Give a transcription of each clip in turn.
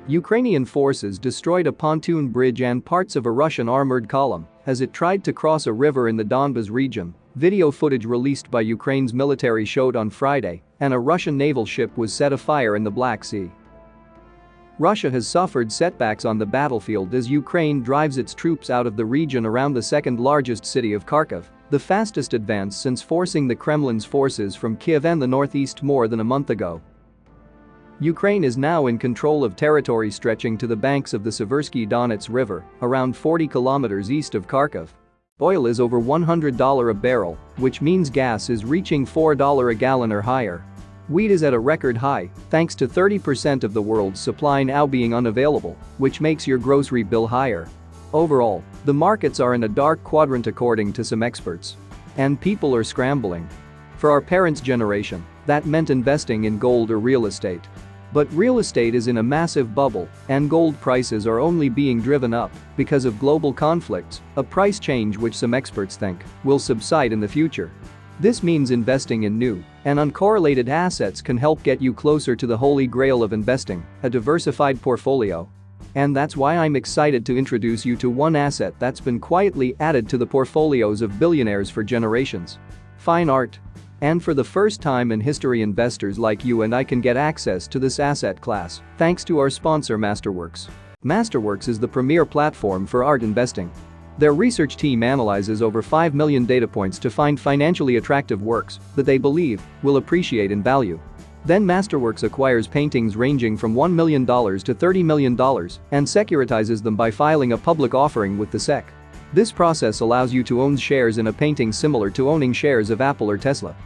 Ukrainian forces destroyed a pontoon bridge and parts of a Russian armored column as it tried to cross a river in the Donbas region, video footage released by Ukraine's military showed on Friday, and a Russian naval ship was set afire in the Black Sea. Russia has suffered setbacks on the battlefield as Ukraine drives its troops out of the region around the second-largest city of Kharkiv, the fastest advance since forcing the Kremlin's forces from Kiev and the northeast more than a month ago. Ukraine is now in control of territory stretching to the banks of the Seversky Donets River, around 40 kilometers east of Kharkiv. Oil is over $100 a barrel, which means gas is reaching $4 a gallon or higher. Wheat is at a record high, thanks to 30% of the world's supply now being unavailable, which makes your grocery bill higher. Overall, the markets are in a dark quadrant according to some experts. And people are scrambling. For our parents' generation, that meant investing in gold or real estate. But real estate is in a massive bubble, and gold prices are only being driven up because of global conflicts, a price change which some experts think will subside in the future. This means investing in new and uncorrelated assets can help get you closer to the holy grail of investing, a diversified portfolio. And that's why I'm excited to introduce you to one asset that's been quietly added to the portfolios of billionaires for generations: fine art. And for the first time in history, investors like you and I can get access to this asset class thanks to our sponsor Masterworks. Masterworks is the premier platform for art investing. Their research team analyzes over 5 million data points to find financially attractive works that they believe will appreciate in value. Then Masterworks acquires paintings ranging from $1 million to $30 million and securitizes them by filing a public offering with the SEC. This process allows you to own shares in a painting similar to owning shares of Apple or Tesla.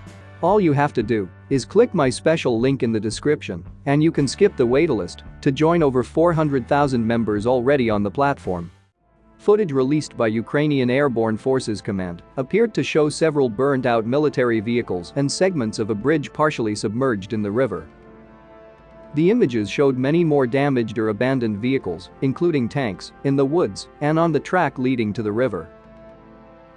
All you have to do is click my special link in the description and you can skip the waitlist to join over 400,000 members already on the platform. Footage released by Ukrainian Airborne Forces Command appeared to show several burned-out military vehicles and segments of a bridge partially submerged in the river. The images showed many more damaged or abandoned vehicles, including tanks, in the woods and on the track leading to the river.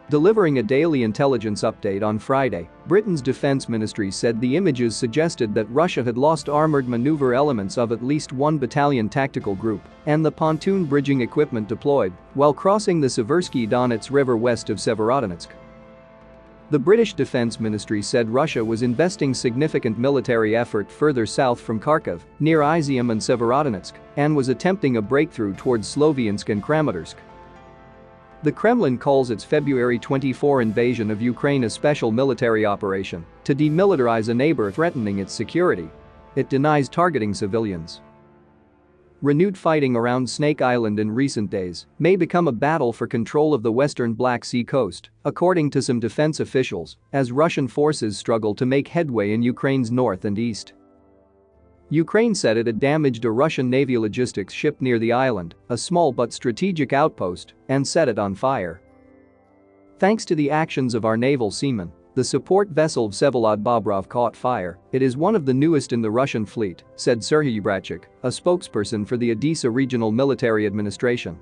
Delivering a daily intelligence update on Friday, Britain's defense ministry said the images suggested that Russia had lost armored maneuver elements of at least one battalion tactical group and the pontoon bridging equipment deployed while crossing the Seversky Donets River west of Severodonetsk. The British Defense Ministry said Russia was investing significant military effort further south from Kharkiv, near Izium and Severodonetsk, and was attempting a breakthrough towards Sloviansk and Kramatorsk. The Kremlin calls its February 24 invasion of Ukraine a special military operation to demilitarize a neighbor threatening its security. It denies targeting civilians. Renewed fighting around Snake Island in recent days may become a battle for control of the western Black Sea coast, according to some defense officials, as Russian forces struggle to make headway in Ukraine's north and east. Ukraine said it had damaged a Russian Navy logistics ship near the island, a small but strategic outpost, and set it on fire. Thanks to the actions of our naval seamen, the support vessel Vsevolod Bobrov caught fire. It is one of the newest in the Russian fleet, said Serhiy Bratchik, a spokesperson for the Odessa Regional Military Administration.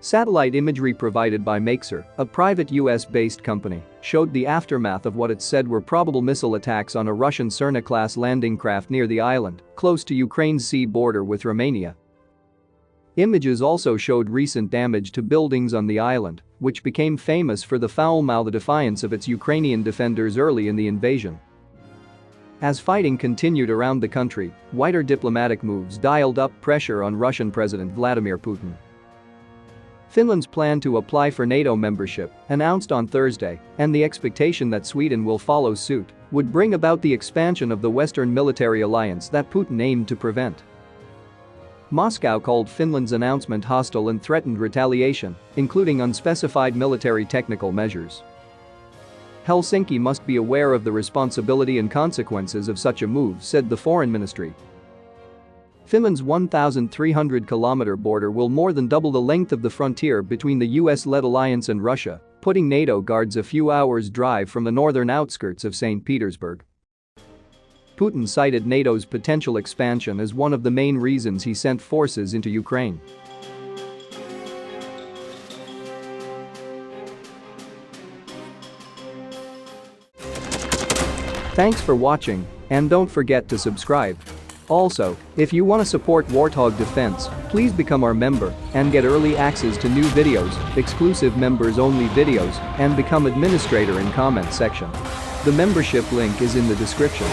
Satellite imagery provided by Maxar, a private US-based company, showed the aftermath of what it said were probable missile attacks on a Russian Cerna-class landing craft near the island, close to Ukraine's sea border with Romania. Images also showed recent damage to buildings on the island, which became famous for the foul-mouthed defiance of its Ukrainian defenders early in the invasion. As fighting continued around the country, wider diplomatic moves dialed up pressure on Russian President Vladimir Putin. Finland's plan to apply for NATO membership, announced on Thursday, and the expectation that Sweden will follow suit, would bring about the expansion of the Western military alliance that Putin aimed to prevent. Moscow called Finland's announcement hostile and threatened retaliation, including unspecified military technical measures. Helsinki must be aware of the responsibility and consequences of such a move, said the foreign ministry. Finland's 1,300-kilometer border will more than double the length of the frontier between the US-led alliance and Russia, putting NATO guards a few hours' drive from the northern outskirts of St. Petersburg. Putin cited NATO's potential expansion as one of the main reasons he sent forces into Ukraine. Thanks for watching, and don't forget to subscribe. Also, if you want to support Warthog Defense, please become our member and get early access to new videos, exclusive members-only videos, and become administrator in comment section. The membership link is in the description.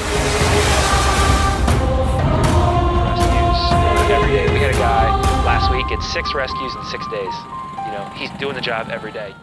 Rescues every day. We had a guy last week at 6 rescues in 6 days. You know, he's doing the job every day.